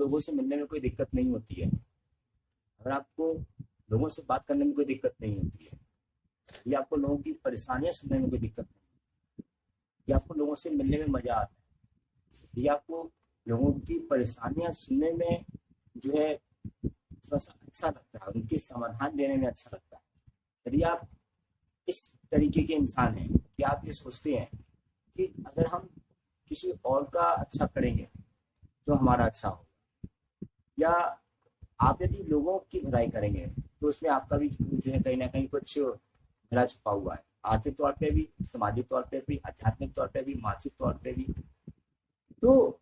लोगों से मिलने में कोई दिक्कत नहीं होती है, अगर आपको लोगों से बात करने में कोई दिक्कत नहीं होती है, या आपको लोगों की परेशानियां सुनने में कोई दिक्कत नहीं, या आपको लोगों से मिलने में मजा आता है, या आपको लोगों की परेशानियां सुनने में जो है थोड़ा सा अच्छा लगता है, उनके समाधान देने में अच्छा लगता है, यदि आप इस तरीके के इंसान हैं कि आप ये सोचते हैं कि अगर हम किसी और का अच्छा करेंगे तो हमारा अच्छा हो, या आप यदि लोगों की भलाई करेंगे तो उसमें आपका भी जो है कहीं ना कहीं कुछ भला छुपा हुआ है, आर्थिक तौर पे भी, सामाजिक तौर पे भी, आध्यात्मिक तौर पे भी, मानसिक तौर पे भी। तो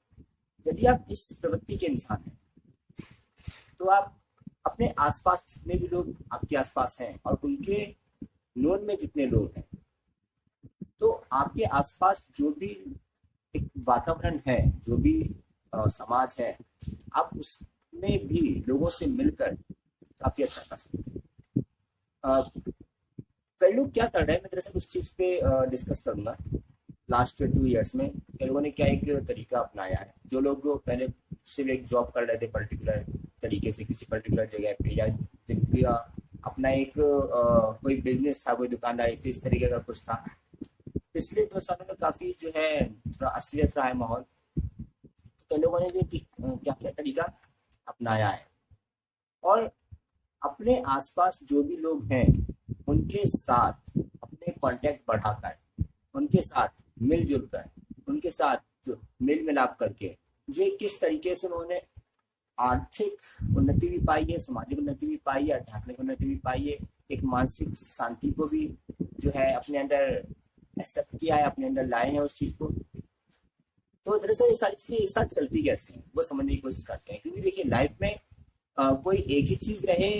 यदि आप इस प्रवृत्ति के इंसान हैं तो आप अपने आसपास जितने भी लोग आपके आसपास हैं और उनके नोन में जितने लोग हैं, तो आपके आसपास जो भी एक वातावरण है, जो भी समाज है, आप उसमें भी लोगों से मिलकर काफी अच्छा कर सकते हैं। कई लोग क्या कर रहे हैं, मैं तेरे से उस चीज पे डिस्कस करूंगा। लास्ट 2 इयर्स में कई लोगों ने क्या एक तरीका अपनाया है, जो लोग पहले सिर्फ एक जॉब कर रहे थे पर्टिकुलर तरीके से किसी पर्टिकुलर जगह पे, या जिनका अपना एक कोई बिजनेस था, कोई दुकानदारी थी, इस तरीके का कुछ था, पिछले 2 सालों में काफी जो है थोड़ा अस्थिर रहा है माहौल। कई लोगों ने क्या क्या तरीका अपनाया है, और अपने आसपास जो भी लोग हैं उनके साथ अपने कांटेक्ट बढ़ाकर, उनके साथ मिलजुल कर, उनके साथ मेल मिलाप करके जो किस तरीके से उन्होंने आर्थिक उन्नति भी पाई है, सामाजिक उन्नति भी पाई है, आध्यात्मिक उन्नति भी पाई है, एक मानसिक शांति को भी जो है अपने अंदर एक्सेप्ट किया है, अपने अंदर लाए हैं उस चीज को। तो दरअसल ये सारी चीजें एक साथ चलती कैसे हैं वो समझने की कोशिश करते हैं, क्योंकि देखिए लाइफ में कोई एक ही चीज रहे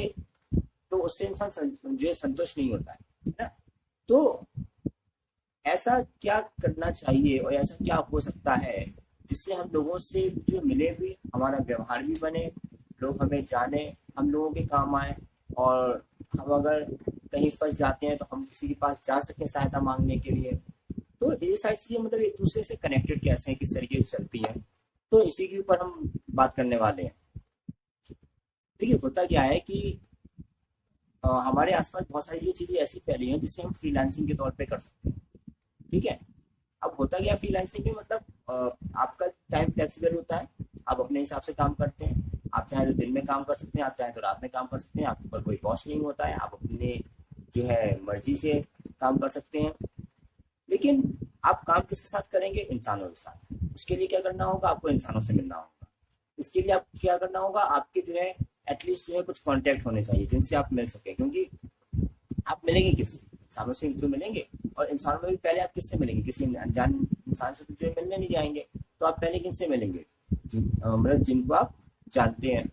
तो उससे इंसान जो है संतुष्ट नहीं होता है ना। तो ऐसा क्या करना चाहिए और ऐसा क्या हो सकता है जिससे हम लोगों से जो मिले भी, हमारा व्यवहार भी बने, लोग हमें जाने, हम लोगों के काम आए, और हम अगर कहीं फंस जाते हैं तो हम किसी के पास जा सकें सहायता मांगने के लिए। तो ये सारी चीजें मतलब एक दूसरे से कनेक्टेड कैसे हैं, किस तरीके से चलती हैं, तो इसी के ऊपर हम बात करने वाले हैं। देखिए होता क्या है कि हमारे आसपास बहुत सारी जो चीजें ऐसी फैली हैं जिसे हम फ्रीलांसिंग के तौर पे कर सकते हैं। ठीक है, अब होता क्या फ्रीलांसिंग में, मतलब आपका टाइम फ्लेक्सिबल होता है, आप अपने हिसाब से काम करते हैं, आप चाहे तो दिन में काम कर सकते हैं, आप चाहे तो रात में काम कर सकते हैं, आपके ऊपर कोई बॉस नहीं होता है, आप अपने जो है मर्जी से काम कर सकते हैं। लेकिन आप काम किसके साथ करेंगे? इंसानों के साथ। उसके लिए क्या करना होगा? आपको इंसानों से मिलना होगा। इसके लिए आप क्या करना होगा? आपके जो है एटलीस्ट जो है कुछ कांटेक्ट होने चाहिए जिनसे आप मिल सके, क्योंकि आप मिलेंगे किससे? इंसानों से तो मिलेंगे, और इंसानों में भी पहले आप किससे मिलेंगे? किसी अनजान इंसान से तो जो है मिलने नहीं जाएंगे, तो आप पहले किनसे मिलेंगे? मतलब जिनको आप जानते हैं।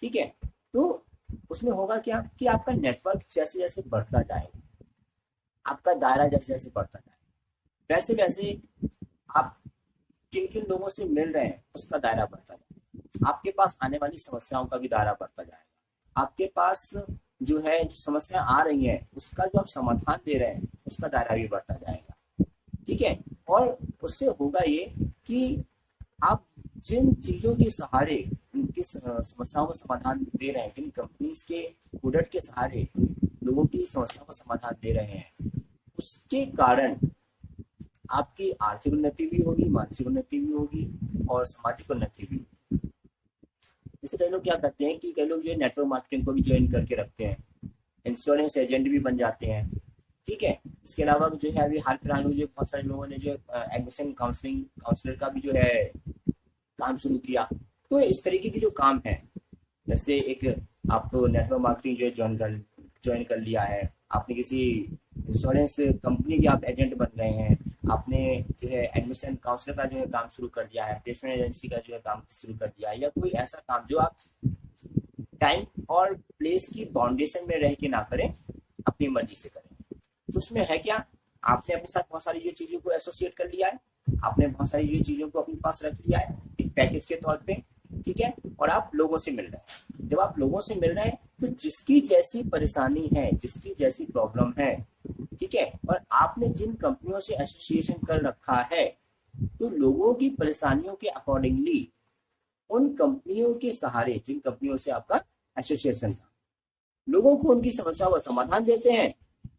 ठीक है, तो उसमें होगा क्या कि आपका नेटवर्क जैसे जैसे बढ़ता जाएगा, आपका दायरा जैसे जैसे बढ़ता जाएगा, वैसे वैसे आप किन किन लोगों से मिल रहे हैं उसका दायरा बढ़ता जाएगा, आपके पास आने वाली समस्याओं का भी दायरा बढ़ता जाएगा, आपके पास जो है जो समस्या आ रही है उसका जो आप समाधान दे रहे हैं उसका दायरा भी बढ़ता जाएगा। ठीक है, और उससे होगा ये कि आप जिन चीजों के सहारे उनकी समस्याओं का समाधान दे रहे हैं, जिन कंपनीज के प्रोडक्ट के सहारे लोगों की समस्याओं का समाधान दे रहे हैं, उसके कारण आपकी आर्थिक उन्नति भी होगी, मानसिक उन्नति भी होगी, और सामाजिक उन्नति भी होगी। जैसे कई लोग क्या करते हैं कि कई लोग जो है नेटवर्क मार्केटिंग को भी ज्वाइन करके रखते हैं, इंश्योरेंस एजेंट भी बन जाते हैं। ठीक है, इसके अलावा जो है अभी हाल फिलहाल में जो बहुत सारे लोगों ने जो एडमिशन काउंसलर का भी जो है काम शुरू किया। तो इस तरीके के जो काम है, जैसे एक आपको नेटवर्क मार्केटिंग जो है ज्वाइन कर लिया है, आपने किसी इंश्योरेंस कंपनी के आप एजेंट बन गए हैं, आपने जो है एडमिशन काउंसलर का जो है काम शुरू कर दिया है, प्लेसमेंट एजेंसी का जो है काम शुरू कर दिया है, या कोई ऐसा काम जो आप टाइम और प्लेस की बाउंडेशन में रह के ना करें, अपनी मर्जी से करें। तो उसमें है क्या, आपने अपने साथ बहुत सारी जो चीजों को एसोसिएट कर लिया है, आपने बहुत सारी जो चीजों को अपने पास रख लिया है एक पैकेज के तौर पे। ठीक है, और आप लोगों से मिल रहे हैं। जब आप लोगों से मिल रहे हैं तो जिसकी जैसी परेशानी है, जिसकी जैसी प्रॉब्लम है, ठीक है, और आपने जिन कंपनियों से एसोसिएशन कर रखा है, तो लोगों की परेशानियों के अकॉर्डिंगली उन कंपनियों के सहारे, जिन कंपनियों से आपका एसोसिएशन था, लोगों को उनकी समस्याओं का समाधान देते हैं,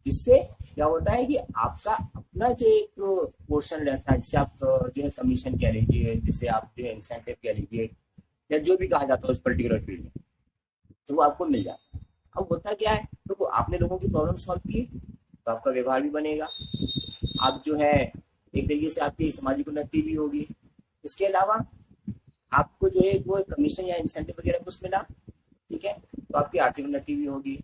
जिससे क्या होता है कि आपका अपना जो एक पोर्शन रहता है, जिसे आप जो है कमीशन कह लीजिए, जिसे आप जो है इंसेंटिव कह लीजिए, या जो भी कहा जाता है उस पर्टिकुलर फील्ड में, तो वो आपको मिल जाता है। अब होता क्या है, तो आपने लोगों की प्रॉब्लम सॉल्व की तो आपका व्यवहार भी बनेगा, आप जो है एक तरीके से आपकी सामाजिक उन्नति भी होगी। इसके अलावा आपको जो है वो कमीशन या इंसेंटिव वगैरह कुछ मिला, ठीक है, तो आपकी आर्थिक उन्नति भी होगी।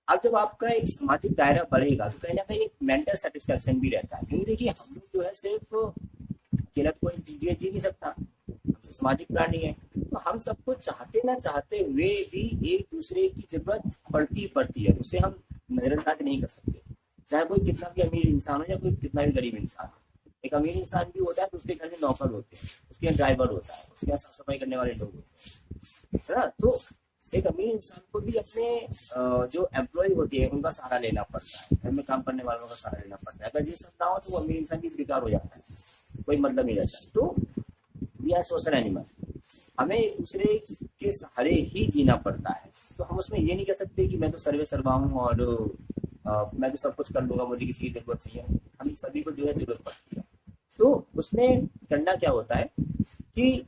अब जब आपका एक सामाजिक दायरा बढ़ेगा तो कहीं ना कहीं एक मेंटल सेटिस्फेक्शन भी रहता है, क्योंकि देखिए हम लोग जो है सिर्फ अकेला कोई जी नहीं सकता, हमसे सामाजिक प्राणी है, तो हम सबको चाहते ना चाहते हुए भी एक दूसरे की जरूरत पड़ती है, उसे हम नजरअंदाज नहीं कर सकते, चाहे कोई कितना भी अमीर इंसान हो या कोई कितना भी गरीब इंसान हो। एक अमीर इंसान भी होता है तो उसके घर में नौकर होते हैं, उसके यहाँ ड्राइवर होता है, उसके यहाँ साफ सफाई करने वाले लोग होते हैं, है ना। तो एक अमीर इंसान को भी अपने जो एम्प्लॉय होती है उनका सहारा लेना पड़ता है, घर में काम करने वालों का सहारा लेना पड़ता है। अगर ये सब ना हो तो वो अमीर इंसान भी बेकार हो जाता है, कोई मतलब नहीं रहता। तो वी आर सोशल एनिमल, हमें एक दूसरे के सहारे ही जीना पड़ता है। तो हम उसमें ये नहीं कह सकते कि मैं तो सर्वे सर्वा हूँ और मैं तो सब कुछ कर लूंगा, मुझे किसी की जरूरत नहीं है। हम सभी को जो है जरूरत पड़ती है। तो उसमें करना क्या होता है कि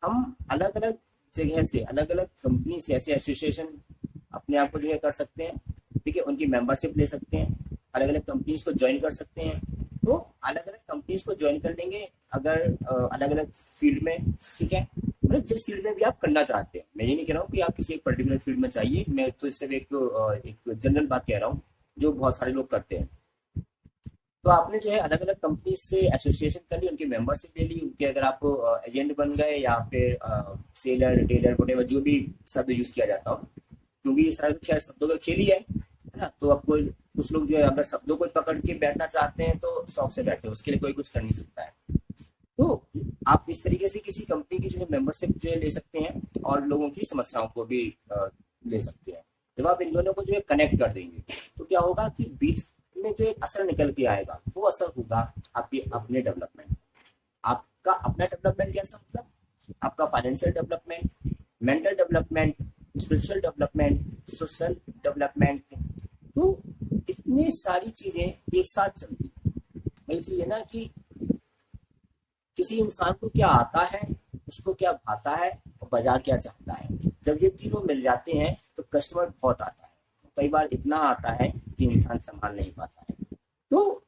हम अलग अलग जगह से, अलग अलग कंपनी से, ऐसे एसोसिएशन अपने आप को जो है कर सकते हैं, ठीक है, उनकी मेंबरशिप ले सकते हैं, अलग अलग कंपनीज को ज्वाइन कर सकते हैं। तो अलग अलग कंपनीज को ज्वाइन कर लेंगे अगर अलग अलग फील्ड में, ठीक है, मतलब जिस फील्ड में भी आप करना चाहते हैं। मैं ये नहीं कह रहा हूँ कि आप किसी एक पर्टिकुलर फील्ड में चाहिए, मैं तो इससे एक जनरल बात कह रहा हूँ जो बहुत सारे लोग करते हैं। तो आपने जो है अलग अलग कंपनी से एसोसिएशन कर ली, उनकी मेंबरशिप ले ली, उनके अगर आप एजेंट बन गए या फिर सेलर, रिटेलर, वगैरह जो भी शब्द यूज किया जाता हो, क्योंकि ये सारे खैर शब्दों का खेल ही है ना। तो आपको कुछ लोग जो है अगर शब्दों को पकड़ के बैठना चाहते हैं तो शौक से बैठे, उसके लिए कोई कुछ कर नहीं सकता है। तो आप इस तरीके से किसी कंपनी की जो है मेंबरशिप जो है ले सकते हैं और लोगों की समस्याओं को भी ले सकते हैं। जब आप इन दोनों को जो है कनेक्ट कर देंगे तो क्या होगा कि बीच में जो एक असर निकल के आएगा, वो असर होगा आपके अपने डेवलपमेंट। आपका अपना डेवलपमेंट कैसा, मतलब आपका financial development, mental development, spiritual development, social development. तो इतनी सारी चीजें एक साथ चलती है। वही चीज है ना कि किसी इंसान को क्या आता है, उसको क्या भाता है और बाजार क्या चाहता है। जब ये तीनों मिल जाते हैं तो कस्टमर बहुत आता है, कई बार इतना आता है कि इंसान संभाल नहीं पाता है। तो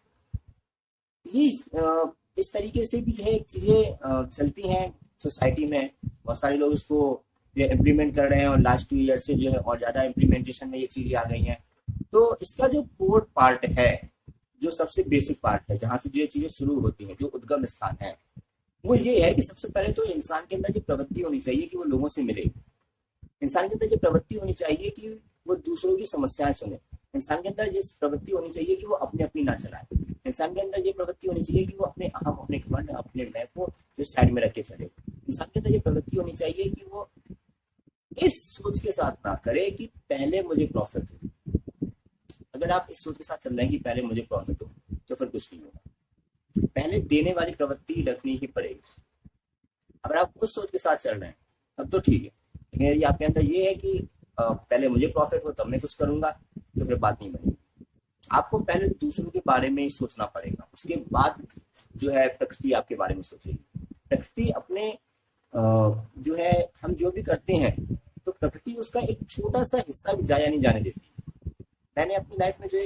ये इस तरीके से भी जो है चीजें चलती हैं सोसाइटी में। बहुत सारे लोग इसको जो इम्प्लीमेंट कर रहे हैं और लास्ट 2 ईयर से जो है और ज्यादा इम्प्लीमेंटेशन में ये चीजें आ गई हैं। तो इसका जो कोर पार्ट है, जो सबसे बेसिक पार्ट है, जहाँ से जो ये चीजें शुरू होती हैं, जो उद्गम स्थान है, वो ये है कि सबसे पहले तो इंसान के अंदर ये प्रवृत्ति होनी चाहिए कि वो लोगों से मिले। इंसान के अंदर ये प्रवृत्ति होनी चाहिए कि वो दूसरों की समस्याएं सुने। इंसान के अंदर ये प्रवृत्ति होनी चाहिए कि वो अपने अपनी ना चलाए। इंसान के अंदर ये प्रवृत्ति होनी चाहिए कि वो अपने अहम, अपने घमंड, अपने मैं को जो साइड में रख के चले। इंसान के अंदर ये प्रवृत्ति होनी चाहिए कि वो इस सोच के साथ ना करे कि पहले मुझे प्रॉफिट हो। अगर आप इस सोच के साथ चल रहे हैं कि पहले मुझे प्रॉफिट हो, तो फिर कुछ नहीं होगा। पहले देने वाली प्रवृत्ति रखनी ही पड़ेगी। अगर आप उस सोच के साथ चल रहे हैं तब तो ठीक है, लेकिन यदि आपके अंदर ये है कि पहले मुझे प्रॉफिट हो तब मैं कुछ करूंगा, तो फिर बात नहीं बनेगी। आपको पहले दूसरों के बारे में ही सोचना पड़ेगा, उसके बाद जो है प्रकृति आपके बारे में सोचेगी। प्रकृति अपने जो है, हम जो भी करते हैं तो प्रकृति उसका एक छोटा सा हिस्सा भी जाया नहीं जाने देती। मैंने अपनी लाइफ में जो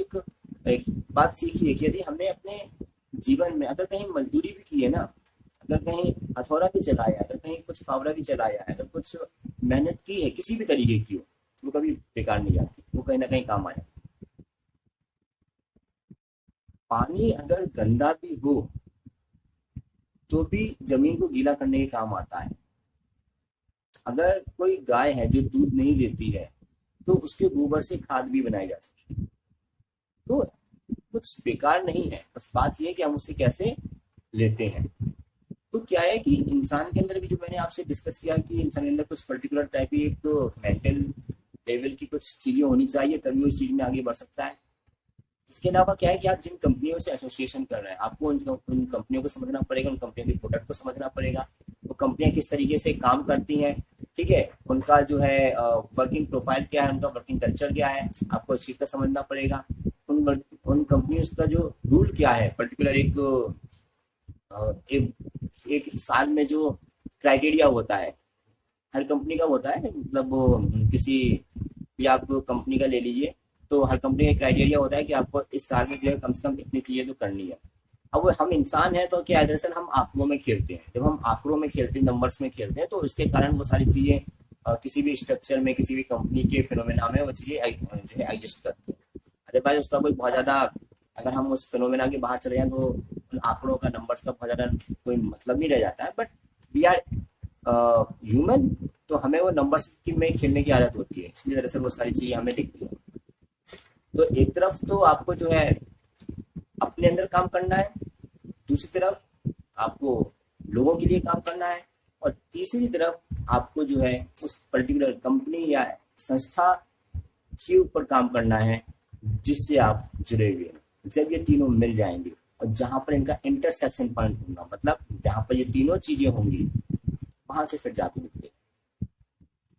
एक बात सीखी है कि यदि हमने अपने जीवन में अगर कहीं मजदूरी भी की है ना, अगर कहीं हथौड़ा भी चलाया, अगर कहीं कुछ फावड़ा भी चलाया है, अगर कुछ मेहनत की है किसी भी तरीके की हो, वो कभी बेकार नहीं जाती, वो कहीं ना कहीं काम आया। पानी अगर गंदा भी हो तो भी जमीन को गीला करने के काम आता है। अगर कोई गाय है जो दूध नहीं देती है तो उसके गोबर से खाद भी बनाई जा सकती है। तो कुछ बेकार नहीं है, बस बात यह है कि हम उसे कैसे लेते हैं। तो क्या है कि इंसान के अंदर भी, जो मैंने आपसे डिस्कस किया कि इंसान के अंदर कुछ पर्टिकुलर टाइप की एक मेंटल लेवल की कुछ चीजें होनी चाहिए, तभी वो इस चीज में आगे बढ़ सकता है। इसके अलावा क्या है कि आप जिन कंपनियों से एसोसिएशन कर रहे हैं, आपको उन कंपनियों को समझना पड़ेगा, उन कंपनियों के प्रोडक्ट को समझना पड़ेगा, वो कंपनियां किस तरीके से काम करती हैं, ठीक है, उनका जो है वर्किंग प्रोफाइल क्या है, उनका वर्किंग कल्चर क्या है, आपको इस चीज़ का समझना पड़ेगा। उन कंपनियों का जो रूल क्या है, पर्टिकुलर एक, एक साल में जो क्राइटेरिया होता है, हर कंपनी का होता है, मतलब वो किसी भी आप कंपनी का ले लीजिए, तो हर कंपनी का क्राइटेरिया होता है कि आपको इस साल में जो है कम से कम इतनी चीज़ें तो करनी है। अब वो हम इंसान हैं तो क्या है, दरअसल हम आंकड़ों में खेलते हैं, जब हम आंकड़ों में खेलते हैं, नंबर्स में खेलते हैं, तो उसके कारण वो सारी चीज़ें किसी भी स्ट्रक्चर में, किसी भी कंपनी के फिनोमेना में वो चीज़ें जो है एग्जिस्ट करती है। अदरवाइज उसका कोई बहुत ज़्यादा, अगर हम उस फिनोमेना के बाहर चले जाएं तो उन आंकड़ों का, नंबर्स का बहुत ज़्यादा कोई मतलब नहीं रह जाता है। बट वी आर ह्यूमन, तो हमें वो नंबर्स की में खेलने की आदत होती है, इसलिए दरअसल वो सारी चीज़ें हमें दिखती है। तो एक तरफ तो आपको जो है अपने अंदर काम करना है, दूसरी तरफ आपको लोगों के लिए काम करना है, और तीसरी तरफ आपको जो है उस पर्टिकुलर कंपनी या संस्था के ऊपर काम करना है जिससे आप जुड़े हुए हैं। जब ये तीनों मिल जाएंगे और जहां पर इनका इंटरसेक्शन पॉइंट होगा, मतलब जहां पर ये तीनों चीजें होंगी, वहां से फिर जादू निकले।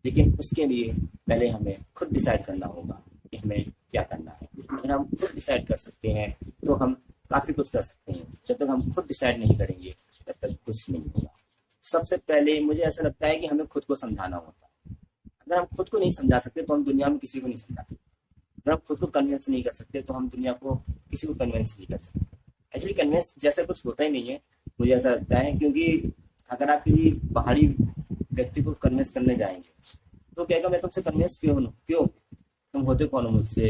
लेकिन उसके लिए पहले हमें खुद डिसाइड करना होगा कि हमें क्या करना है। अगर हम खुद डिसाइड कर सकते हैं तो हम काफ़ी कुछ कर सकते हैं, जब तक हम खुद डिसाइड नहीं करेंगे तब तक कुछ नहीं होगा। सबसे पहले मुझे ऐसा लगता है कि हमें खुद को समझाना होता है। अगर हम खुद को नहीं समझा सकते तो हम दुनिया में किसी को नहीं समझा सकते। अगर हम खुद को कन्विंस नहीं कर सकते तो हम दुनिया को किसी को कन्विंस नहीं कर सकते। एक्चुअली कन्विंस जैसा कुछ होता ही नहीं है, मुझे ऐसा लगता है, क्योंकि अगर आप किसी बाहरी व्यक्ति को कन्विंस करने जाएंगे तो कहेगा मैं तुमसे कन्विंस क्यों तुम होते कौन हो मुझसे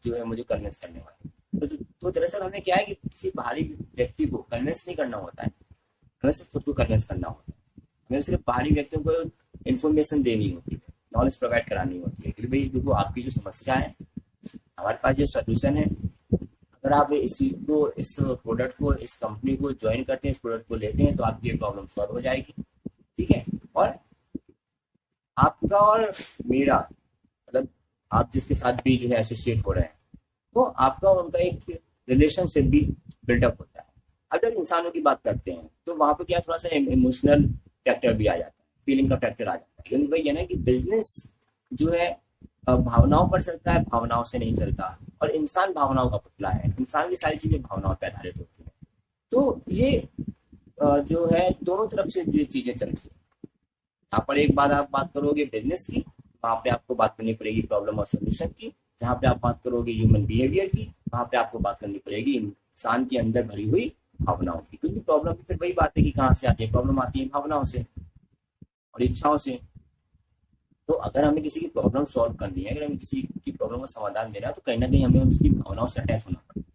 जो है मुझे कन्विंस करने वाले। तो दरअसल हमें क्या है कि किसी बाहरी व्यक्ति को कन्विंस नहीं करना होता है, हमें सिर्फ खुद को कन्विंस करना होता है। हमें सिर्फ बाहरी व्यक्तियों को इन्फॉर्मेशन देनी होती है, नॉलेज प्रोवाइड करानी होती है कि भाई देखो आपकी जो समस्या है, हमारे पास ये सोल्यूशन है। अगर आप इस चीज को, इस प्रोडक्ट को, इस कंपनी को ज्वाइन करते हैं, इस प्रोडक्ट को लेते हैं, तो आपकी ये प्रॉब्लम सॉल्व हो जाएगी, ठीक है। और आपका और मेरा, मतलब आप जिसके साथ भी जो है एसोसिएट हो रहे हैं, तो आपका और उनका एक रिलेशनशिप भी बिल्डअप होता है। अगर इंसानों की बात करते हैं तो वहां पे क्या, थोड़ा सा इमोशनल फैक्टर भी आ जाता है, फीलिंग का फैक्टर आ जाता है, क्योंकि भाई है ना कि बिजनेस जो है भावनाओं पर चलता है, भावनाओं से नहीं चलता, और इंसान भावनाओं का पुतला है, इंसान की सारी चीजें भावनाओं पर आधारित होती है। तो ये जो है दोनों तरफ से जो चीजें चलती है। यहाँ पर एक बात आप बात करोगे बिजनेस की, वहां पे आपको बात करनी पड़ेगी प्रॉब्लम और सोल्यूशन की। जहाँ पे आप बात करोगे ह्यूमन बिहेवियर की, वहां पे आपको बात करनी पड़ेगी इंसान के अंदर भरी हुई भावनाओं की। क्योंकि प्रॉब्लम फिर वही बात है कि कहाँ से आती है, प्रॉब्लम आती है भावनाओं से और इच्छाओं से। तो अगर हमें किसी की प्रॉब्लम सॉल्व करनी है, अगर हमें किसी की प्रॉब्लम का समाधान देना है, तो कहीं ना कहीं हमें उसकी भावनाओं से अटैच होना पड़ेगा,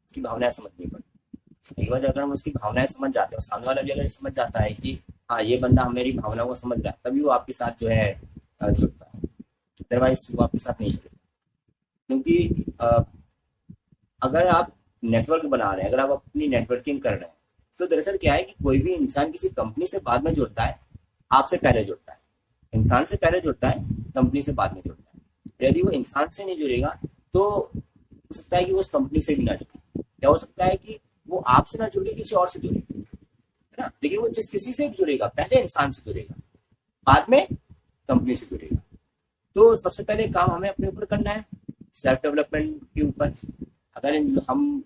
उसकी भावनाएं समझनी पड़ेगी। एक बार अगर हम उसकी भावनाएं समझ जाते हैं, सामने वाला भी अगर समझ जाता है कि हाँ ये बंदा मेरी भावनाओं को समझ रहा है, तभी वो आपके साथ जो है जुड़ता है, अदरवाइज वो आपके साथ नहीं जुड़ेगा। क्योंकि अगर आप नेटवर्क बना रहे हैं, अगर आप अपनी नेटवर्किंग कर रहे हैं, तो दरअसल क्या है कि कोई भी इंसान किसी कंपनी से बाद में जुड़ता है, आपसे पहले जुड़ता है, इंसान से पहले जुड़ता है, कंपनी से बाद में जुड़ता है। यदि वो इंसान से नहीं जुड़ेगा तो हो सकता है कि वो उस कंपनी से भी ना जुड़े, या हो सकता है कि वो आपसे ना जुड़े, किसी और से जुड़े, है ना। लेकिन वो जिस किसी से भी जुड़ेगा, पहले इंसान से जुड़ेगा, बाद में कंपनी से जुड़ेगा। तो सबसे पहले काम हमें अपने ऊपर करना है, सेल्फ डेवलपमेंट के ऊपर। अगर हम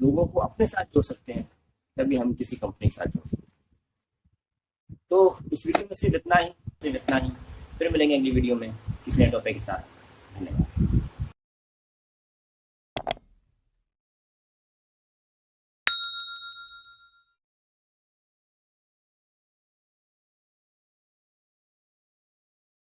लोगों को अपने साथ जोड़ सकते हैं, तभी हम किसी कंपनी के साथ जोड़ सकते हैं। तो इस वीडियो में सिर्फ इतना ही। फिर मिलेंगे अगली वीडियो में किसी नए टॉपिक के साथ। धन्यवाद।